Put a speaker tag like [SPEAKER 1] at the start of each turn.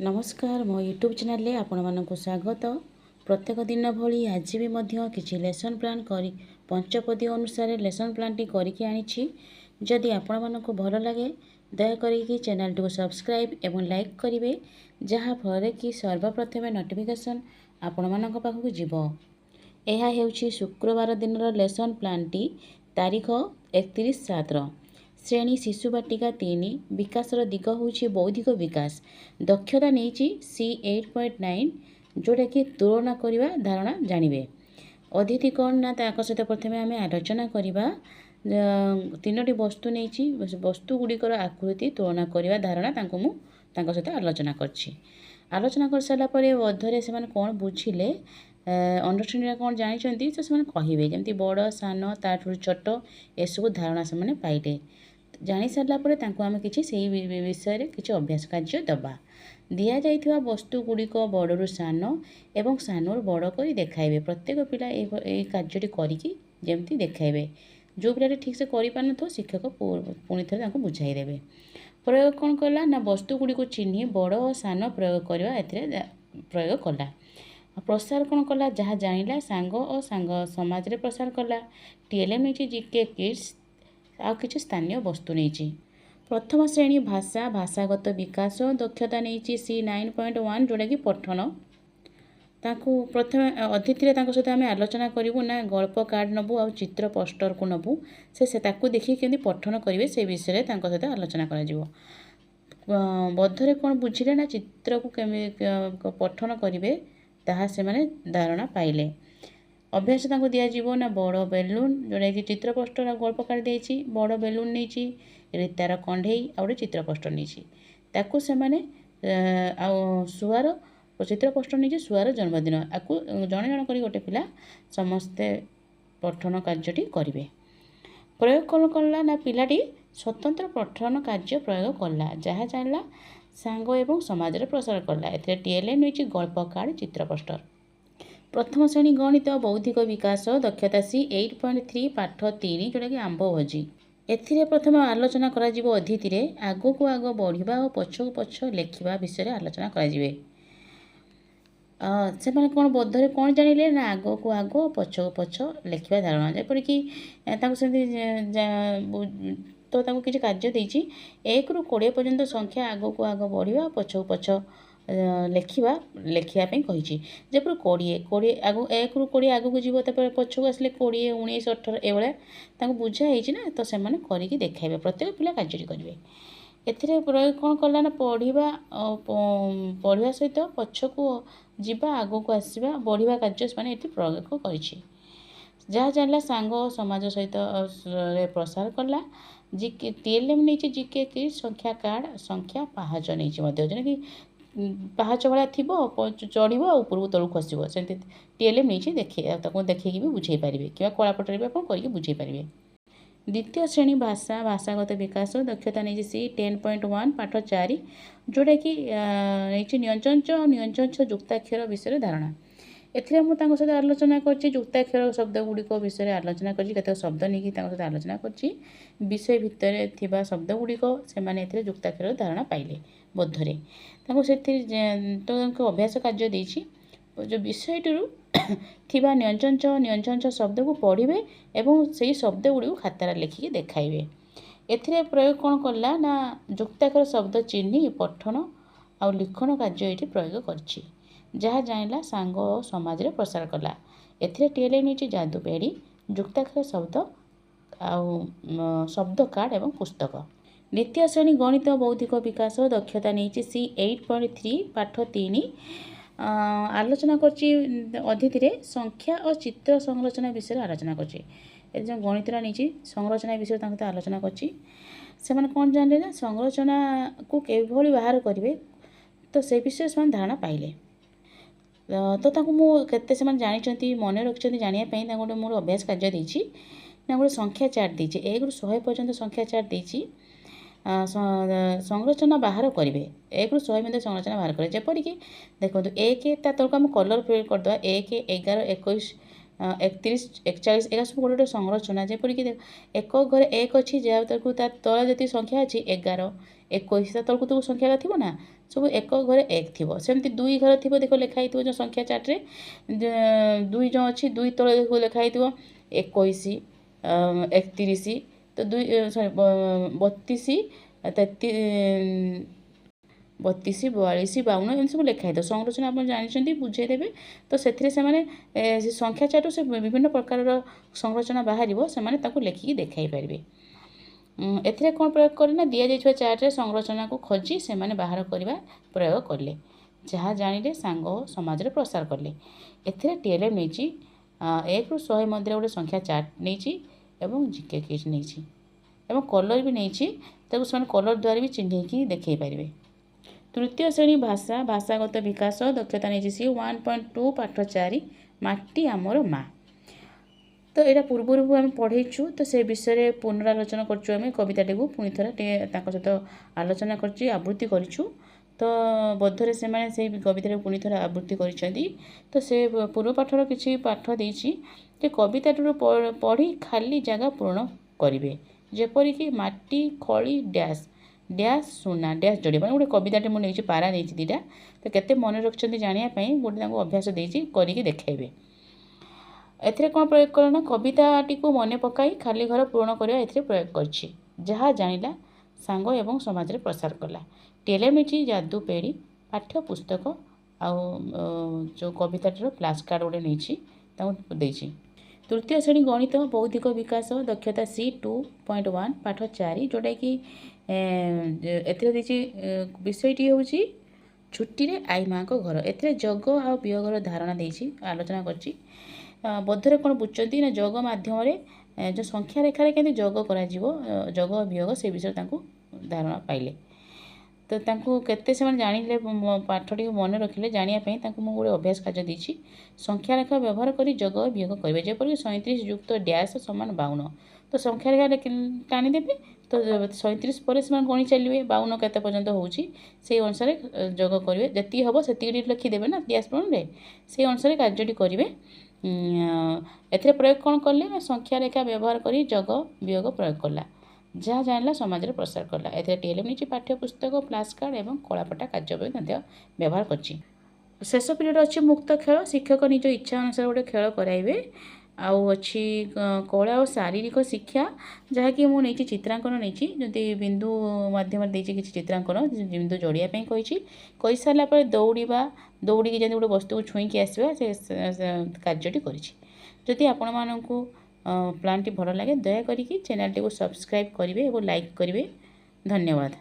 [SPEAKER 1] नमस्कार मो YouTube channel रे आपण मानक स्वागत। प्रत्येक दिन भली आज भी मध्य किसी लेसन प्लान करी पंचपदी अनुसार लेसन प्लान टी करके आनी। जदि आपण मानक भल लगे दयाकोरी चैनल टी सब्सक्राइब एवं लाइक करेंगे, जहाँ फल कि सर्वप्रथम नोटिफिकेशन आपण मानक पाखक जीवो। यह हेउछि शुक्रवार दिन लेसन प्लान टी तारीख 31/7। श्रेणी शिशु बाटिका 3 विकासर दिग होछि बौद्धिक विकास। दक्षता नहीं C8.9 जोटा कि तुलना करवा धारणा जानवे। अतिथि कौन ना सहित प्रथम आम आलोचना करवा। तीनोटी वस्तु नहीं वस्तु गुड़िकर आकृति तुलना करवा धारणा सहित आलोचना करछि। आलोचना कर सारा पर अधरे से कौन बुझिले अंडरस्टैंडिंग कौन जानी तो से कहे जमी बड़ सान ताठू छोट एसबू धारणा से पाइले। जानी सारापर आम कि विषय किसी अभ्यास कार्य दबा। दिया जाइथिबा वस्तु गुड़िक बड़ू सान एवं सानू बड़ कर देखाइबे। प्रत्येक पिला ये कार्यटी करिकी जेमती देखाइबे। जो पिला ठीक से कर शिक्षक पुणी थे बुझाईदेवे। प्रयोग कौन कला ना वस्तु गुड़िक चिन्ह बड़ और सान प्रयोग करवा ए प्रयोग कला। प्रसार कौन कला जहाँ जानिला सांग और सांग समाज रे प्रसार कला। टीएलएम नहीं जीके किड्स आ किसी स्थानीय वस्तु नहीं। प्रथम श्रेणी भाषा भाषागत विकास दक्षता नहीं C9.1 जोटा कि पठन। ताकू प्रथम अतिथि सहित आम आलोचना करूँ ना गल्प कार्ड नबू आ चित्र पोस्टर को नबू से देखिए केमती पठन करेंगे से विषय सहित आलोचना कर। बद्धरे कौन बुझिले ना चित्र को पठन करेंगे ताहा से माने धारणा पाइले। अभ्यास दिज्व ना बड़ बेलून जोटा कि चित्र पोस्टर आ गल्प कार्ड देती। बड़ बेलून नहीं रीतार कंढई आ गए चित्र पोस्टर नहीं ताकू से माने शुआर चित्र पोस्टर नहीं शुआर जन्मदिन आपको जन जन कर गोटे पिला समस्ते पठन कार्यटी करेंगे। प्रयोग कौन कला ना पिलाटी स्वतंत्र पठन कार्य प्रयोग कला जहाँ जानला सांग एवं समाज रे प्रसार कला। ए टीएलएम नहीं गल्प कार्ड चित्र पोस्टर। प्रथम श्रेणी गणित बौद्धिक विकास दक्षता C8.3 पाठ 3 जोटा कि आंब भोजी। एथिरे प्रथम आलोचना करा जिवो अतिथि रे आगो को आगो बढ़िबा और पछो पछ लेखिबा विषय आलोचना करा जिवे। से माने कौन बोधरे कौन जानिले ना आगो को आगो पछो पछ लेखिबा धारणा जेपरि कि तो किसी कार्य देछि 1 ରୁ 20 पर्यंत संख्या आगो को आगो बढ़िबा पछो पछ लेखियापी कही। जपर 20 आगो 1 ରୁ 20 आगू को जीव पछक आसले 20 19 18 एभलिया बुझाई ना तो से करके देखाइबे। प्रत्येक पिला कार्य करेंगे। एथिरे प्रयोग कौन कला ना पढ़ा सहित पछकू जीवा आगो को आसवा बढ़िया कार्य से प्रयोग कर। जहाँ जानला सांग समाज सहित प्रसार कला। जीके टीएलएम नहीं जीके कि संख्या कार्ड संख्या पाहाच नहीं जोटा कि पाहाच भाया थी चढ़ ऊपर तलू खसब से टीएलएम नहीं देखिए भी बुझे पारे कि कलापटर भी आप करके बुझे पारे। द्वितीय श्रेणी भाषा भाषागत विकास दक्षता नहीं C10.1 पाठ 4 जोटा कि नहीं नियंचंच नियंचंच युक्ताक्षर विषय धारणा। एथिरे मु तांको सहित आलोचना करछि युक्ताक्षर शब्द गुड़िक विषय आलोचना करछि। केते शब्द नहीं सहित आलोचना करछि विषय भितर थिबा शब्द गुड़िक से माने एथिरे युक्ताक्षर धारणा पाइले बोधरे तांको तो अभ्यास कार्य देछि। जो विषयटू थिबा नियंचंच नियंचंच शब्द को पढ़िबे एवं सेही शब्द गुड़िक खातार लिखिकी देखाइबे। एथिरे प्रयोग कौन कला ना युक्ताक्षर शब्द चिन्ह पठन आ लिखन कार्य ये प्रयोग करछि जहाँ जानला सांग और समाज रे प्रसार कला। एथिरे टीएलएम नहीं जादू पेड़ी युक्ताक्षर शब्द शब्द कार्ड एवं पुस्तक। द्वितीय श्रेणी गणित बौद्धिक विकास दक्षता नहीं C8.3 पाठ 3 आलोचना करछि अतिथि रे संख्या और चित्र संरचना विषय आलोचना करछि। जो गणित नहीं संरचना विषय आलोचना करछि। से माने कौन जानले ना संरचना को केभली बाहर करेंगे तो से विषय से धारणा पाइले। तो केते से जानी मन रखिंट जानापी गोटे मोर अभ्यास कार्य देछि ना गोटे संख्या चार्ट देछि 1 ରୁ 100 पर्यंत संख्या चार्ट देछि। संरचना बाहर करेंगे 1 ରୁ 100 मध्य संरचना बाहर करें जेपरिक देखो 1 तलक आम कलर प्रयोग करदे 1 11 21 31 41 एगा सब गोटे संरचना जेपरिक एक घरे 1 अच्छी जहाँ तक तले जी संख्या अच्छी 11 21 ତା ତଳକୁ ତ ସଂଖ୍ୟା ଥିବ ना सब 1 घरे 1 थिबो सेमती 2 घरे थिबो देखो लिखा हितो जो संख्या चार्ट रे 2 जो अछि 2 तळे देखो लिखा हितो 21 31 तो 2 सॉरी 32 33 32 42 52 एमती सब लिखा हितो संरचना आप जानिछंती बुझे देबे तो सेथिरे से माने संख्या चार्ट से विभिन्न प्रकार संरचना बाहरिबो से माने ताको लेखिकी देखाई परिबे एथिरे कोन प्रयोग करना दिया जाइछवा चार्ट रे संरचना को खोजी से माने बाहर करबा प्रयोग करले जहाँ जानिले सांग समाज रे प्रसार करले एथिरे टीएलएम नेची 1 रु 100 मध्य गोटे संख्या चार्ट नेची एवं जीके क्विज नेची एवं कलर भी नेची ताको समान कलर द्वारा भी चिन्ह की देखै परिबे तृतीय श्रेणी भाषा भाषागत विकास दक्षता नेची सी 1.2 पाठ 4 माटी आमर मा तो यहाँ पूर्व आम पढ़ेचु तो से विषय में पुनरालोचना करें कविताटी को पुणी थे सहित आलोचना कर आवृत्ति करूँ तो बोधरे से कविता पुणी थे आवृत्ति कर तो से पूर्व पाठर किसी पाठ देती कविताटी पढ़ी खाली जगह पूर्ण करेंगे जेपरिक माटी खली डैश डैश सुना डैश जोड़े मैंने गोटे कविताटे मुझे पारा नहीं दीटा तो केते मन रखिंट जानापी गोटे अभ्यास देती करके देखेबे एथिरे कौन प्रयोग करना कविताटी को मन पकाई खाली घर पूर्ण करवा एथिरे प्रयोग करछि जहाँ जानिला सांग एवं समाज रे प्रसार कला टेलीमेची जादू पेड़ी पाठ्य पुस्तक आउ जो कविताटर फ्लैश कार्ड गोटे नहीं देछि तृतीय श्रेणी गणित बौद्धिक विकास दक्षता सी 2.1 पाठ 4 जोटा कि एथिरे देछि विषयटी होछि छुट्टी रे आई माँ को घर एथिरे जग आ वियोगर धारणा देछि आलोचना करछि बोधरे कौन बुझुंट ना जग मध्यम जो संख्या रेखार के जग कर जग वियोग से विषय धारणा पाइले तो केते से जानिले पाठटी मन रखिले जानापी गोटे अभ्यास कार्य देछि संख्या रेखा व्यवहार कर जग वियोग करेंगे जेपरिक 37 युक्त डैश समान 52 तो संख्या रेखा टाणीदेवे तो 37 पर से गणी चलिए 52 केते पर्यंत होउछि से अनुसार जग करेंगे जी हम से लिखिदेवे ना डैश प्रणरे से अनुसार कार्यटी करेंगे एथिरे प्रयोग कौन कले संख्या रेखा व्यवहार कर जग वियोग प्रयोग कला जहाँ जानला समाज रे प्रसार कला एथिरे टीएलएम नीचे पाठ्य पुस्तक फ्लैश कार्ड एवं कलापटा कार्य व्यवहार करछि शेष पीरियड अच्छी मुक्त खेल शिक्षक निज इच्छा अनुसार गोटे खेल कराइबे आउ अच्छी कला और शारीरिक शिक्षा जहाँकि मुझे चित्रांकन नहीं जदि बिंदु मध्यम कि चित्रांकन बिंदु जोड़िया कही सारापर दौड़ा दौड़ी जब गोटे वस्तु को छुईकी आसवा से कार्यटी करी आपण मानू प्लान टी भल लगे दयाकोरी चैनल टी को सब्सक्राइब करेंगे और लाइक करेंगे धन्यवाद।